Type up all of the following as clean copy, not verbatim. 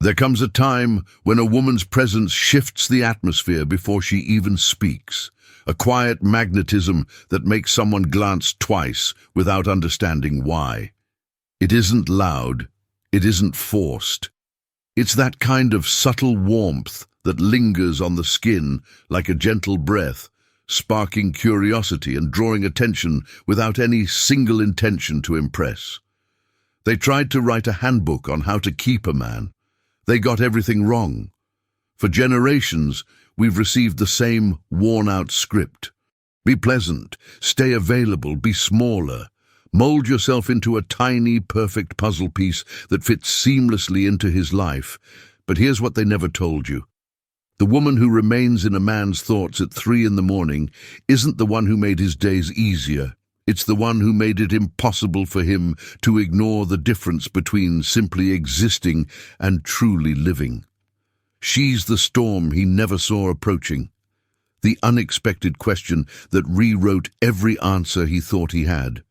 There comes a time when a woman's presence shifts the atmosphere before she even speaks, a quiet magnetism that makes someone glance twice without understanding why. It isn't loud, it isn't forced. It's that kind of subtle warmth that lingers on the skin like a gentle breath, sparking curiosity and drawing attention without any single intention to impress. They tried to write a handbook on how to keep a man. They got everything wrong. For generations, we've received the same worn-out script. Be pleasant, stay available, be smaller. Mold yourself into a tiny, perfect puzzle piece that fits seamlessly into his life. But here's what they never told you. The woman who remains in a man's thoughts at 3 in the morning isn't the one who made his days easier. It's the one who made it impossible for him to ignore the difference between simply existing and truly living. She's the storm he never saw approaching, the unexpected question that rewrote every answer he thought he had,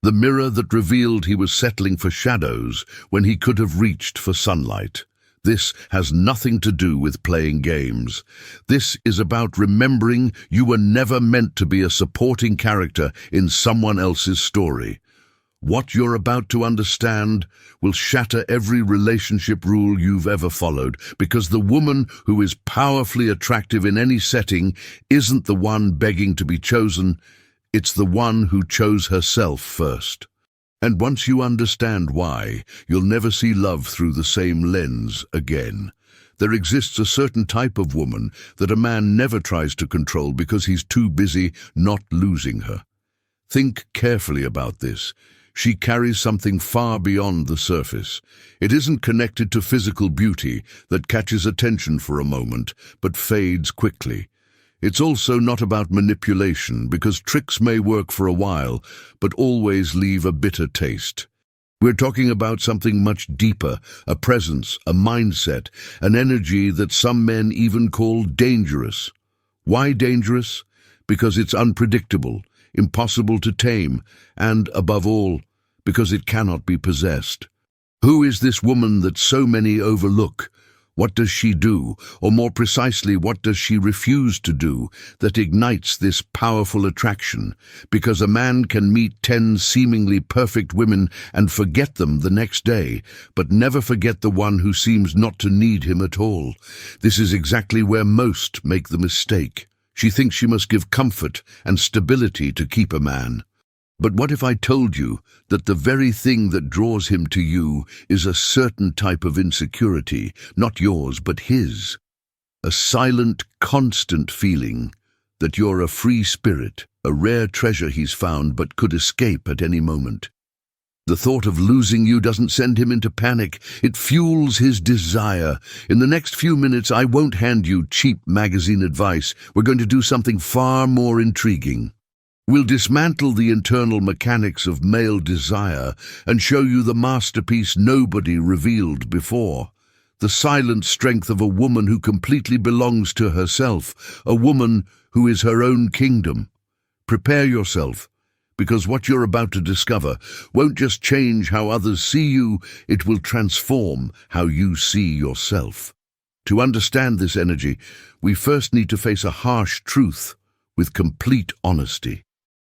the mirror that revealed he was settling for shadows when he could have reached for sunlight. This has nothing to do with playing games. This is about remembering you were never meant to be a supporting character in someone else's story. What you're about to understand will shatter every relationship rule you've ever followed, because the woman who is powerfully attractive in any setting isn't the one begging to be chosen, it's the one who chose herself first. And once you understand why, you'll never see love through the same lens again. There exists a certain type of woman that a man never tries to control because he's too busy not losing her. Think carefully about this. She carries something far beyond the surface. It isn't connected to physical beauty that catches attention for a moment, but fades quickly. It's also not about manipulation, because tricks may work for a while, but always leave a bitter taste. We're talking about something much deeper, a presence, a mindset, an energy that some men even call dangerous. Why dangerous? Because it's unpredictable, impossible to tame, and, above all, because it cannot be possessed. Who is this woman that so many overlook? What does she do, or more precisely, what does she refuse to do, that ignites this powerful attraction? Because a man can meet 10 seemingly perfect women and forget them the next day, but never forget the one who seems not to need him at all. This is exactly where most make the mistake. She thinks she must give comfort and stability to keep a man. But what if I told you that the very thing that draws him to you is a certain type of insecurity, not yours but his? A silent, constant feeling that you're a free spirit, a rare treasure he's found but could escape at any moment. The thought of losing you doesn't send him into panic. It fuels his desire. In the next few minutes, I won't hand you cheap magazine advice. We're going to do something far more intriguing. We'll dismantle the internal mechanics of male desire and show you the masterpiece nobody revealed before. The silent strength of a woman who completely belongs to herself, a woman who is her own kingdom. Prepare yourself, because what you're about to discover won't just change how others see you, it will transform how you see yourself. To understand this energy, we first need to face a harsh truth with complete honesty.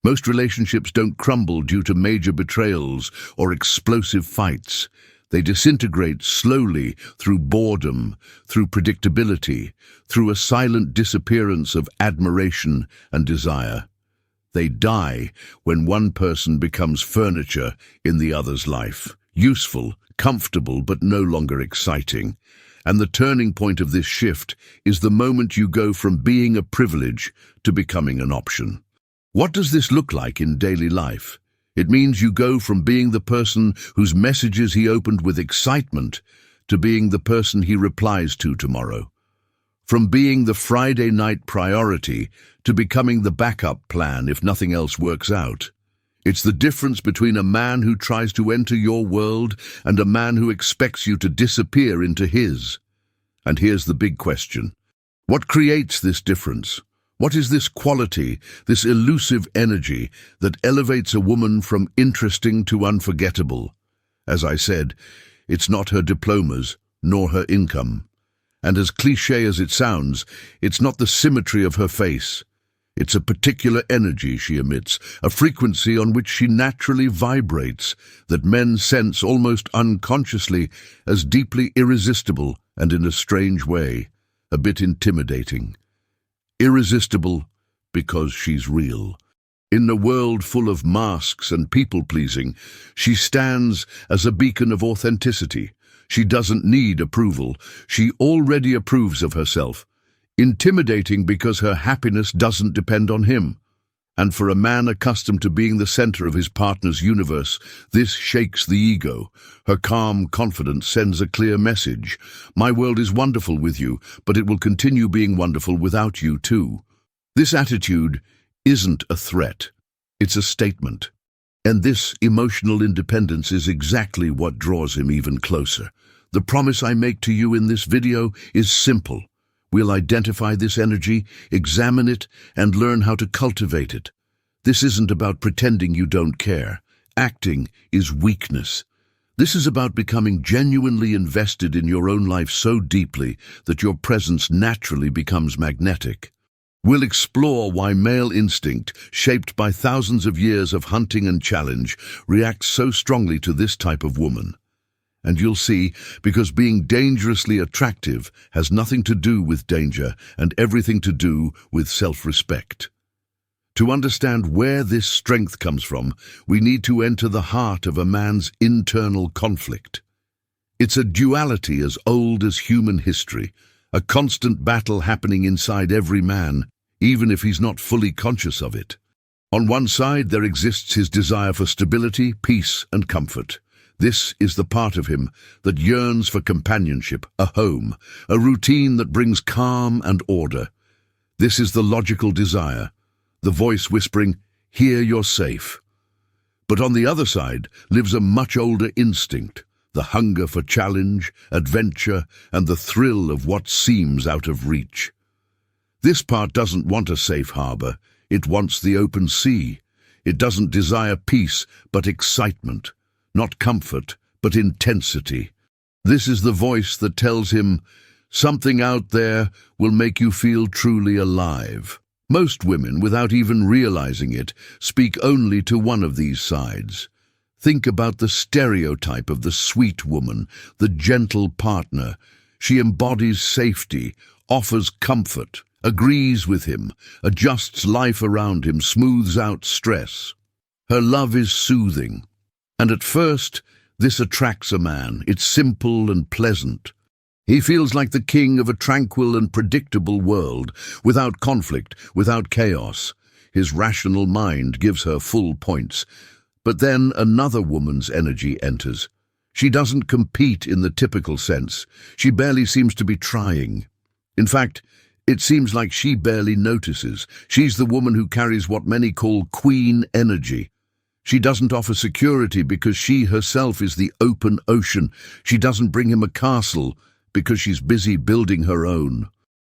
Most relationships don't crumble due to major betrayals or explosive fights. They disintegrate slowly through boredom, through predictability, through a silent disappearance of admiration and desire. They die when one person becomes furniture in the other's life, useful, comfortable, but no longer exciting. And the turning point of this shift is the moment you go from being a privilege to becoming an option. What does this look like in daily life? It means you go from being the person whose messages he opened with excitement to being the person he replies to tomorrow. From being the Friday night priority to becoming the backup plan if nothing else works out. It's the difference between a man who tries to enter your world and a man who expects you to disappear into his. And here's the big question. What creates this difference? What is this quality, this elusive energy that elevates a woman from interesting to unforgettable? As I said, it's not her diplomas, nor her income. And as cliché as it sounds, it's not the symmetry of her face. It's a particular energy she emits, a frequency on which she naturally vibrates, that men sense almost unconsciously as deeply irresistible and in a strange way, a bit intimidating. Irresistible because she's real. In a world full of masks and people-pleasing, she stands as a beacon of authenticity. She doesn't need approval. She already approves of herself. Intimidating because her happiness doesn't depend on him. And for a man accustomed to being the center of his partner's universe, this shakes the ego. Her calm confidence sends a clear message. My world is wonderful with you, but it will continue being wonderful without you too. This attitude isn't a threat. It's a statement. And this emotional independence is exactly what draws him even closer. The promise I make to you in this video is simple. We'll identify this energy, examine it, and learn how to cultivate it. This isn't about pretending you don't care. Acting is weakness. This is about becoming genuinely invested in your own life so deeply that your presence naturally becomes magnetic. We'll explore why male instinct, shaped by thousands of years of hunting and challenge, reacts so strongly to this type of woman. And you'll see, because being dangerously attractive has nothing to do with danger and everything to do with self-respect. To understand where this strength comes from, we need to enter the heart of a man's internal conflict. It's a duality as old as human history, a constant battle happening inside every man, even if he's not fully conscious of it. On one side, there exists his desire for stability, peace, and comfort. This is the part of him that yearns for companionship, a home, a routine that brings calm and order. This is the logical desire, the voice whispering, "Here you're safe." But on the other side lives a much older instinct, the hunger for challenge, adventure, and the thrill of what seems out of reach. This part doesn't want a safe harbor, it wants the open sea. It doesn't desire peace, but excitement. Not comfort, but intensity. This is the voice that tells him, something out there will make you feel truly alive. Most women, without even realizing it, speak only to one of these sides. Think about the stereotype of the sweet woman, the gentle partner. She embodies safety, offers comfort, agrees with him, adjusts life around him, smooths out stress. Her love is soothing. And at first, this attracts a man. It's simple and pleasant. He feels like the king of a tranquil and predictable world, without conflict, without chaos. His rational mind gives her full points. But then another woman's energy enters. She doesn't compete in the typical sense. She barely seems to be trying. In fact, it seems like she barely notices. She's the woman who carries what many call queen energy. She doesn't offer security because she herself is the open ocean. She doesn't bring him a castle because she's busy building her own.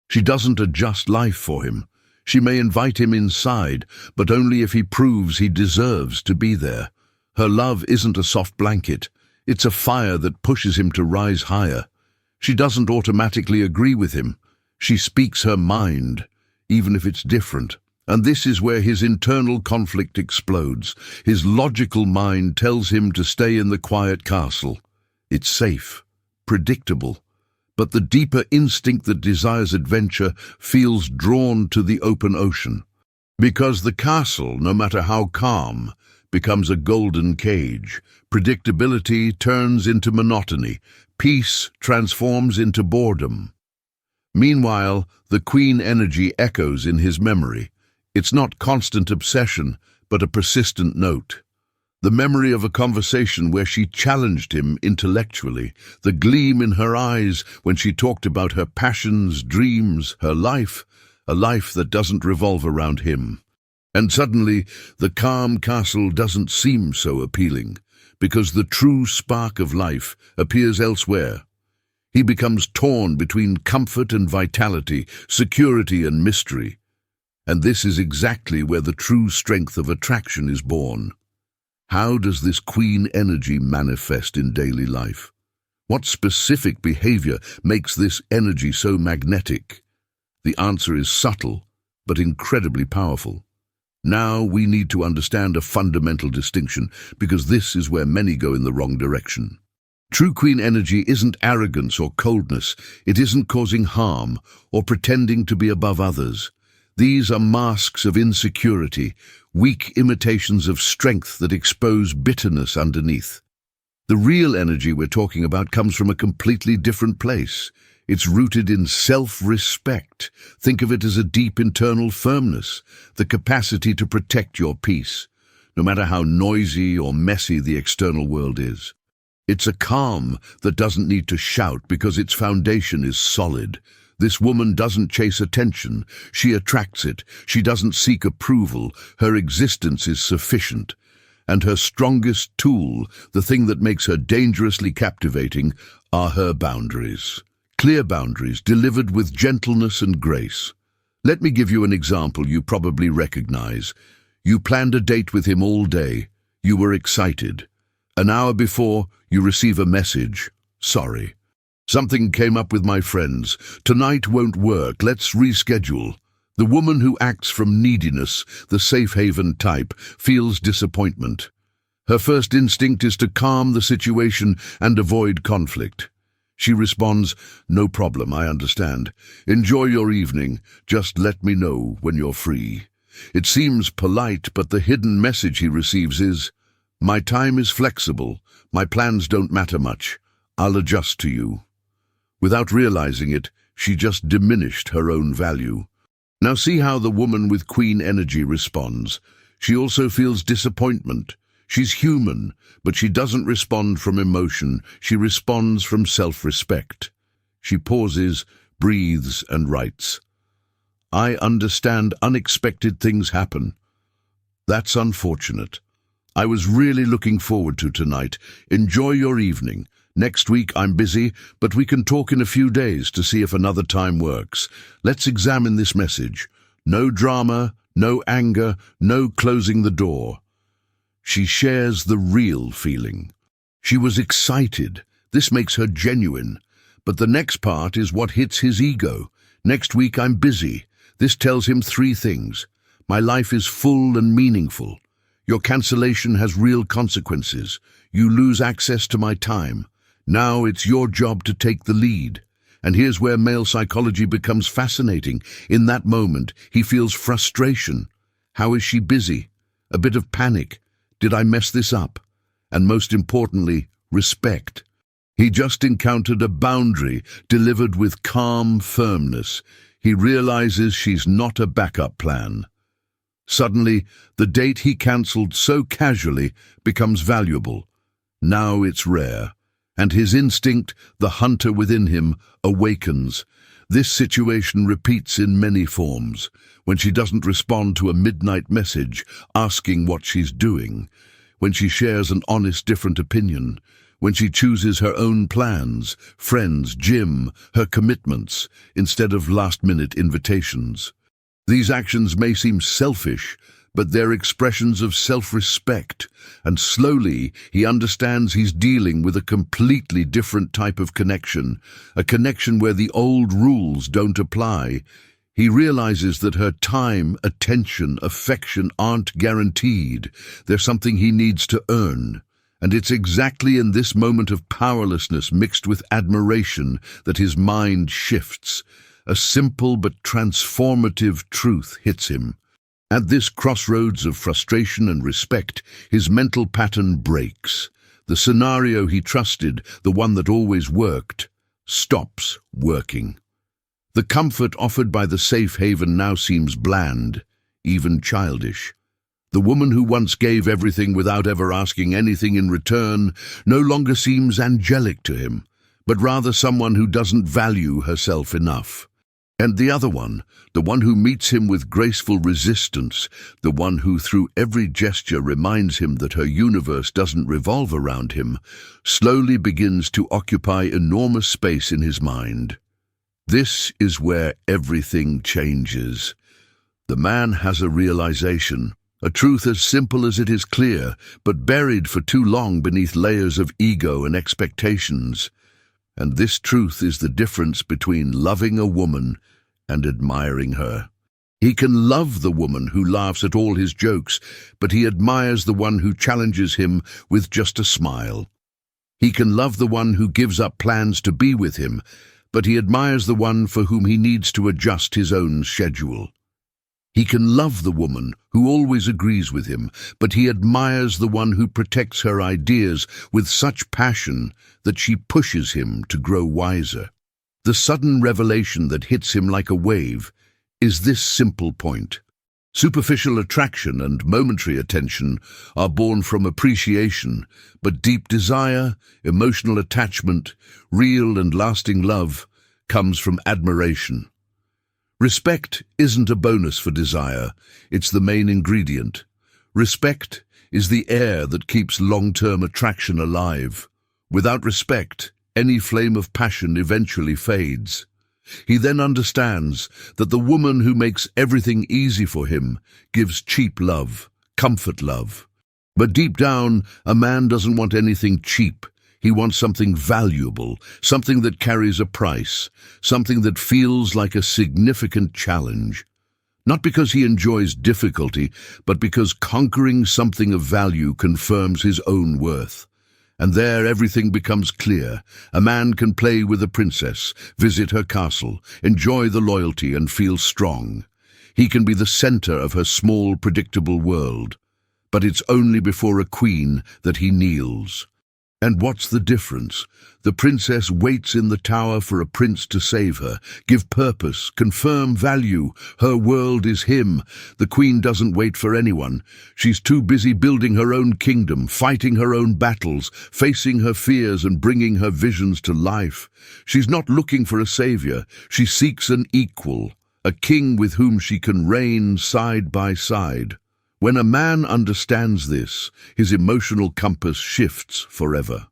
She doesn't adjust life for him. She may invite him inside, but only if he proves he deserves to be there. Her love isn't a soft blanket. It's a fire that pushes him to rise higher. She doesn't automatically agree with him. She speaks her mind, even if it's different. And this is where his internal conflict explodes. His logical mind tells him to stay in the quiet castle. It's safe, predictable. But the deeper instinct that desires adventure feels drawn to the open ocean. Because the castle, no matter how calm, becomes a golden cage. Predictability turns into monotony. Peace transforms into boredom. Meanwhile, the queen energy echoes in his memory. It's not constant obsession, but a persistent note. The memory of a conversation where she challenged him intellectually, the gleam in her eyes when she talked about her passions, dreams, her life, a life that doesn't revolve around him. And suddenly, the calm castle doesn't seem so appealing, because the true spark of life appears elsewhere. He becomes torn between comfort and vitality, security and mystery. And this is exactly where the true strength of attraction is born. How does this queen energy manifest in daily life? What specific behavior makes this energy so magnetic? The answer is subtle, but incredibly powerful. Now we need to understand a fundamental distinction, because this is where many go in the wrong direction. True queen energy isn't arrogance or coldness. It isn't causing harm or pretending to be above others. These are masks of insecurity, weak imitations of strength that expose bitterness underneath. The real energy we're talking about comes from a completely different place. It's rooted in self-respect. Think of it as a deep internal firmness, the capacity to protect your peace, no matter how noisy or messy the external world is. It's a calm that doesn't need to shout because its foundation is solid. This woman doesn't chase attention, she attracts it. She doesn't seek approval, her existence is sufficient. And her strongest tool, the thing that makes her dangerously captivating, are her boundaries. Clear boundaries, delivered with gentleness and grace. Let me give you an example you probably recognize. You planned a date with him all day. You were excited. An hour before, you receive a message. Sorry. Something came up with my friends. Tonight won't work. Let's reschedule. The woman who acts from neediness, the safe haven type, feels disappointment. Her first instinct is to calm the situation and avoid conflict. She responds, "No problem, I understand. Enjoy your evening. Just let me know when you're free." It seems polite, but the hidden message he receives is, "My time is flexible. My plans don't matter much. I'll adjust to you." Without realizing it, she just diminished her own value. Now see how the woman with queen energy responds. She also feels disappointment. She's human, but she doesn't respond from emotion. She responds from self-respect. She pauses, breathes, and writes, "I understand unexpected things happen. That's unfortunate. I was really looking forward to tonight. Enjoy your evening. Next week I'm busy, but we can talk in a few days to see if another time works. Let's examine this message. No drama, no anger, no closing the door." She shares the real feeling. She was excited. This makes her genuine. But the next part is what hits his ego. "Next week I'm busy." This tells him three things. My life is full and meaningful. Your cancellation has real consequences. You lose access to my time. Now it's your job to take the lead. And here's where male psychology becomes fascinating. In that moment, he feels frustration. How is she busy? A bit of panic. Did I mess this up? And most importantly, respect. He just encountered a boundary delivered with calm firmness. He realizes she's not a backup plan. Suddenly, the date he cancelled so casually becomes valuable. Now it's rare. And his instinct, the hunter within him, awakens. This situation repeats in many forms. When she doesn't respond to a midnight message asking what she's doing, when she shares an honest different opinion, when she chooses her own plans, friends, gym, her commitments, instead of last-minute invitations. These actions may seem selfish, but they're expressions of self-respect, and slowly he understands he's dealing with a completely different type of connection, a connection where the old rules don't apply. He realizes that her time, attention, affection aren't guaranteed. They're something he needs to earn. And it's exactly in this moment of powerlessness mixed with admiration that his mind shifts. A simple but transformative truth hits him. At this crossroads of frustration and respect, his mental pattern breaks. The scenario he trusted, the one that always worked, stops working. The comfort offered by the safe haven now seems bland, even childish. The woman who once gave everything without ever asking anything in return no longer seems angelic to him, but rather someone who doesn't value herself enough. And the other one, the one who meets him with graceful resistance, the one who through every gesture reminds him that her universe doesn't revolve around him, slowly begins to occupy enormous space in his mind. This is where everything changes. The man has a realization, a truth as simple as it is clear, but buried for too long beneath layers of ego and expectations. And this truth is the difference between loving a woman and admiring her. He can love the woman who laughs at all his jokes, but he admires the one who challenges him with just a smile. He can love the one who gives up plans to be with him, but he admires the one for whom he needs to adjust his own schedule. He can love the woman who always agrees with him, but he admires the one who protects her ideas with such passion that she pushes him to grow wiser. The sudden revelation that hits him like a wave is this simple point. Superficial attraction and momentary attention are born from appreciation, but deep desire, emotional attachment, real and lasting love comes from admiration. Respect isn't a bonus for desire, it's the main ingredient. Respect is the air that keeps long-term attraction alive. Without respect, any flame of passion eventually fades. He then understands that the woman who makes everything easy for him gives cheap love, comfort love. But deep down, a man doesn't want anything cheap. He wants something valuable, something that carries a price, something that feels like a significant challenge. Not because he enjoys difficulty, but because conquering something of value confirms his own worth. And there everything becomes clear. A man can play with a princess, visit her castle, enjoy the loyalty and feel strong. He can be the center of her small, predictable world. But it's only before a queen that he kneels. And what's the difference? The princess waits in the tower for a prince to save her, give purpose, confirm value. Her world is him. The queen doesn't wait for anyone. She's too busy building her own kingdom, fighting her own battles, facing her fears and bringing her visions to life. She's not looking for a savior. She seeks an equal, a king with whom she can reign side by side. When a man understands this, his emotional compass shifts forever.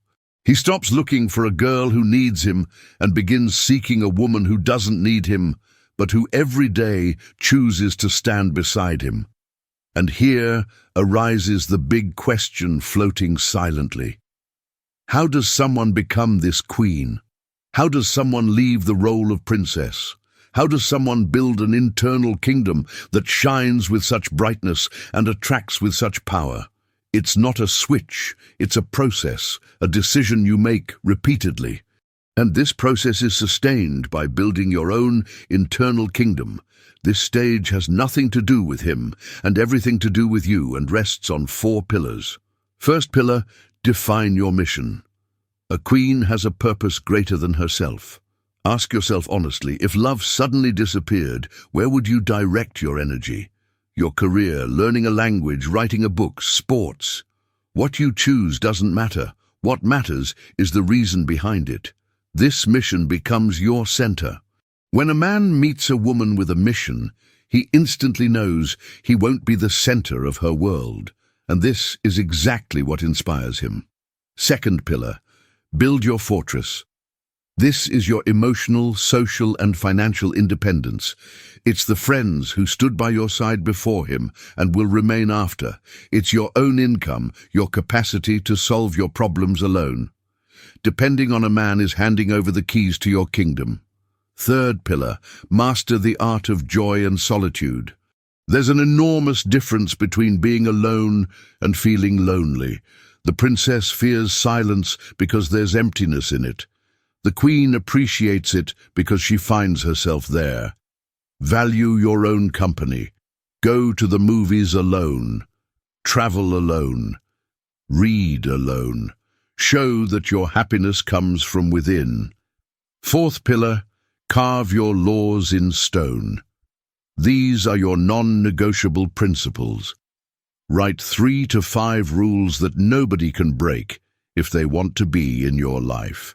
He stops looking for a girl who needs him and begins seeking a woman who doesn't need him, but who every day chooses to stand beside him. And here arises the big question floating silently. How does someone become this queen? How does someone leave the role of princess? How does someone build an internal kingdom that shines with such brightness and attracts with such power? It's not a switch, it's a process, a decision you make repeatedly. And this process is sustained by building your own internal kingdom. This stage has nothing to do with him and everything to do with you and rests on 4 pillars. First pillar, define your mission. A queen has a purpose greater than herself. Ask yourself honestly, if love suddenly disappeared, where would you direct your energy? Your career, learning a language, writing a book, sports. What you choose doesn't matter. What matters is the reason behind it. This mission becomes your center. When a man meets a woman with a mission, he instantly knows he won't be the center of her world. And this is exactly what inspires him. Second pillar, build your fortress. This is your emotional, social, and financial independence. It's the friends who stood by your side before him and will remain after. It's your own income, your capacity to solve your problems alone. Depending on a man is handing over the keys to your kingdom. Third pillar, master the art of joy and solitude. There's an enormous difference between being alone and feeling lonely. The princess fears silence because there's emptiness in it. The queen appreciates it because she finds herself there. Value your own company. Go to the movies alone. Travel alone. Read alone. Show that your happiness comes from within. Fourth pillar, carve your laws in stone. These are your non-negotiable principles. Write 3 to 5 rules that nobody can break if they want to be in your life.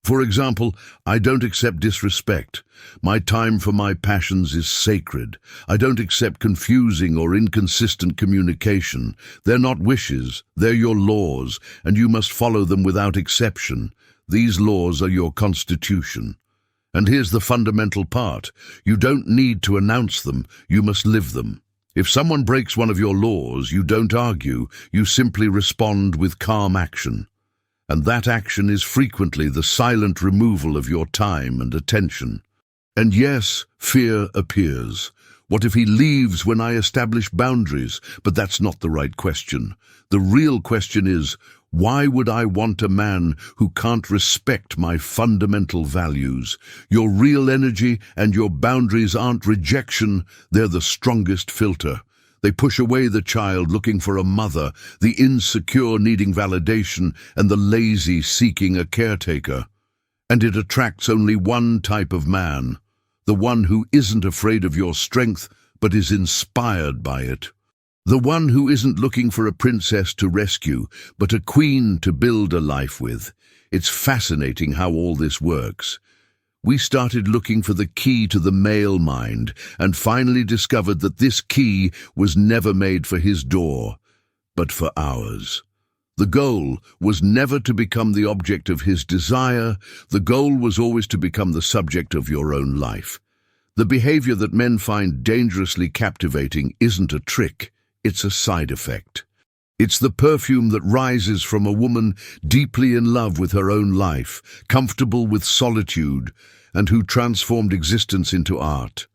For example, I don't accept disrespect. My time for my passions is sacred. I don't accept confusing or inconsistent communication. They're not wishes, they're your laws, and you must follow them without exception. These laws are your constitution. And here's the fundamental part. You don't need to announce them, you must live them. If someone breaks one of your laws, you don't argue, you simply respond with calm action. And that action is frequently the silent removal of your time and attention. And yes, fear appears. What if he leaves when I establish boundaries? But that's not the right question. The real question is, why would I want a man who can't respect my fundamental values? Your real energy and your boundaries aren't rejection, they're the strongest filter. They push away the child looking for a mother, the insecure needing validation, and the lazy seeking a caretaker. And it attracts only one type of man, the one who isn't afraid of your strength, but is inspired by it. The one who isn't looking for a princess to rescue, but a queen to build a life with. It's fascinating how all this works. We started looking for the key to the male mind and finally discovered that this key was never made for his door, but for ours. The goal was never to become the object of his desire. The goal was always to become the subject of your own life. The behavior that men find dangerously captivating isn't a trick, it's a side effect. It's the perfume that rises from a woman deeply in love with her own life, comfortable with solitude, and who transformed existence into art.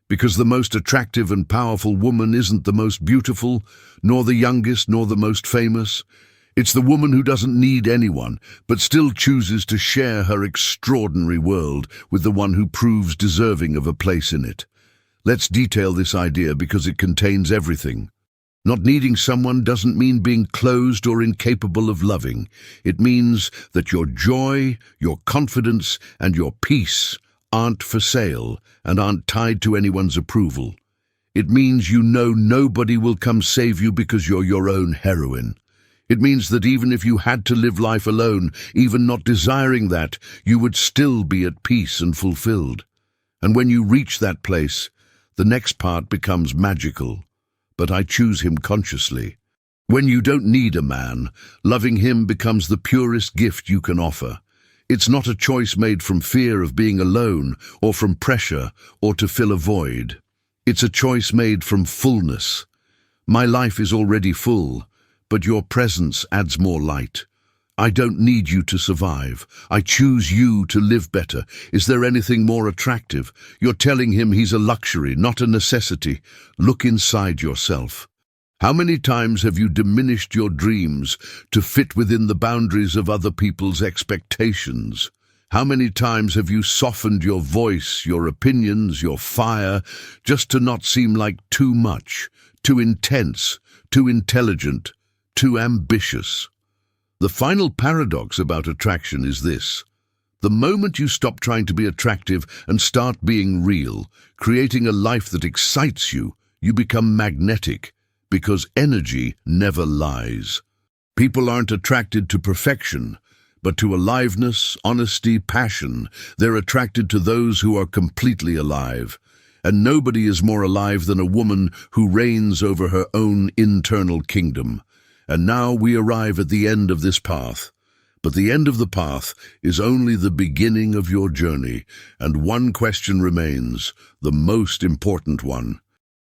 Because the most attractive and powerful woman isn't the most beautiful, nor the youngest, nor the most famous. It's the woman who doesn't need anyone, but still chooses to share her extraordinary world with the one who proves deserving of a place in it. Let's detail this idea because it contains everything. Not needing someone doesn't mean being closed or incapable of loving. It means that your joy, your confidence, and your peace aren't for sale and aren't tied to anyone's approval. It means you know nobody will come save you because you're your own heroine. It means that even if you had to live life alone, even not desiring that, you would still be at peace and fulfilled. And when you reach that place, the next part becomes magical. But I choose him consciously. When you don't need a man, loving him becomes the purest gift you can offer. It's not a choice made from fear of being alone, or from pressure, or to fill a void. It's a choice made from fullness. My life is already full, but your presence adds more light. I don't need you to survive. I choose you to live better. Is there anything more attractive? You're telling him he's a luxury, not a necessity. Look inside yourself. How many times have you diminished your dreams to fit within the boundaries of other people's expectations? How many times have you softened your voice, your opinions, your fire, just to not seem like too much, too intense, too intelligent, too ambitious? The final paradox about attraction is this. The moment you stop trying to be attractive and start being real, creating a life that excites you, you become magnetic, because energy never lies. People aren't attracted to perfection, but to aliveness, honesty, passion. They're attracted to those who are completely alive. And nobody is more alive than a woman who reigns over her own internal kingdom. And now we arrive at the end of this path. But the end of the path is only the beginning of your journey, and one question remains, the most important one.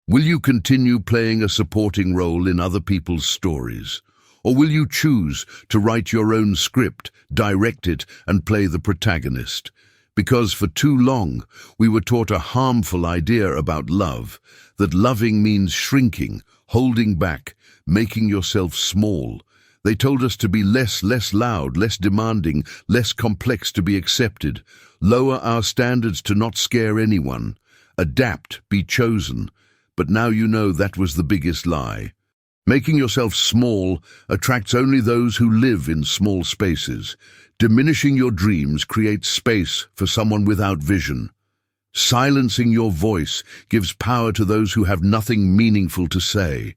Will you continue playing a supporting role in other people's stories? Or will you choose to write your own script, direct it, and play the protagonist? Because for too long, we were taught a harmful idea about love, that loving means shrinking, holding back, making yourself small. They told us to be less loud, less demanding, less complex to be accepted, lower our standards to not scare anyone, adapt, be chosen. But now you know that was the biggest lie. Making yourself small attracts only those who live in small spaces. Diminishing your dreams creates space for someone without vision. Silencing your voice gives power to those who have nothing meaningful to say.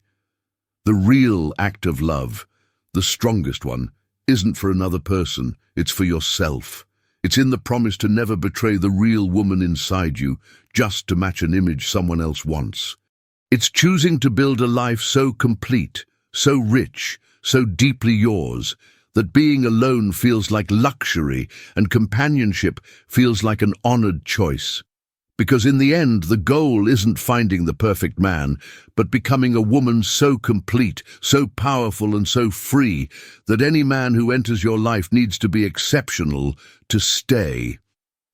The real act of love, the strongest one, isn't for another person, it's for yourself. It's in the promise to never betray the real woman inside you just to match an image someone else wants. It's choosing to build a life so complete, so rich, so deeply yours, that being alone feels like luxury and companionship feels like an honored choice. Because in the end, the goal isn't finding the perfect man, but becoming a woman so complete, so powerful and so free that any man who enters your life needs to be exceptional to stay.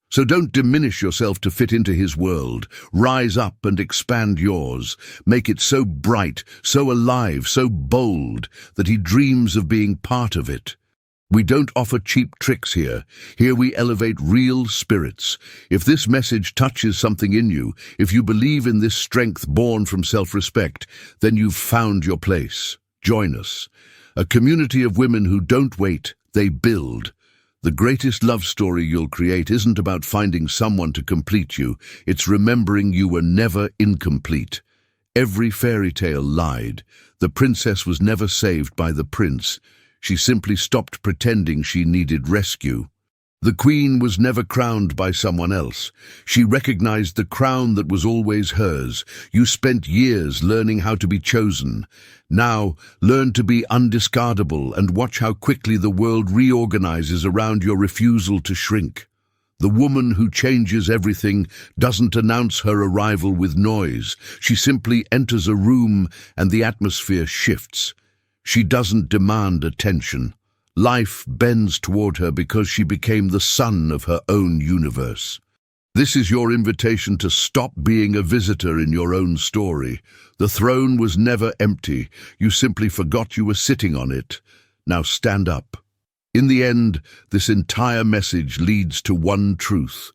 So don't diminish yourself to fit into his world. Rise up and expand yours. Make it so bright, so alive, so bold that he dreams of being part of it. We don't offer cheap tricks here. Here we elevate real spirits. If this message touches something in you, if you believe in this strength born from self-respect, then you've found your place. Join us. A community of women who don't wait, they build. The greatest love story you'll create isn't about finding someone to complete you. It's remembering you were never incomplete. Every fairy tale lied. The princess was never saved by the prince. She simply stopped pretending she needed rescue. The queen was never crowned by someone else. She recognized the crown that was always hers. You spent years learning how to be chosen. Now, learn to be undiscardable and watch how quickly the world reorganizes around your refusal to shrink. The woman who changes everything doesn't announce her arrival with noise. She simply enters a room and the atmosphere shifts. She doesn't demand attention. Life bends toward her because she became the sun of her own universe. This is your invitation to stop being a visitor in your own story. The throne was never empty. You simply forgot you were sitting on it. Now stand up. In the end, this entire message leads to one truth.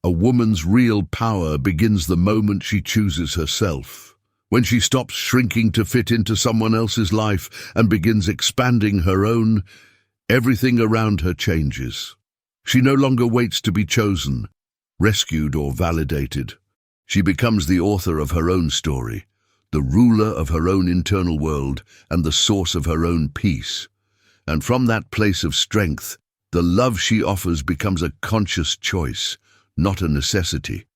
A woman's real power begins the moment she chooses herself. When she stops shrinking to fit into someone else's life and begins expanding her own, everything around her changes. She no longer waits to be chosen, rescued or validated. She becomes the author of her own story, the ruler of her own internal world and the source of her own peace. And from that place of strength, the love she offers becomes a conscious choice, not a necessity.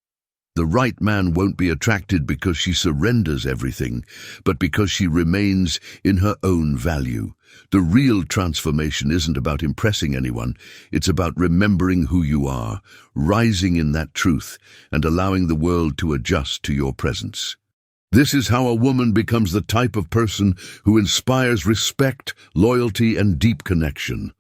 The right man won't be attracted because she surrenders everything, but because she remains in her own value. The real transformation isn't about impressing anyone. It's about remembering who you are, rising in that truth, and allowing the world to adjust to your presence. This is how a woman becomes the type of person who inspires respect, loyalty, and deep connection.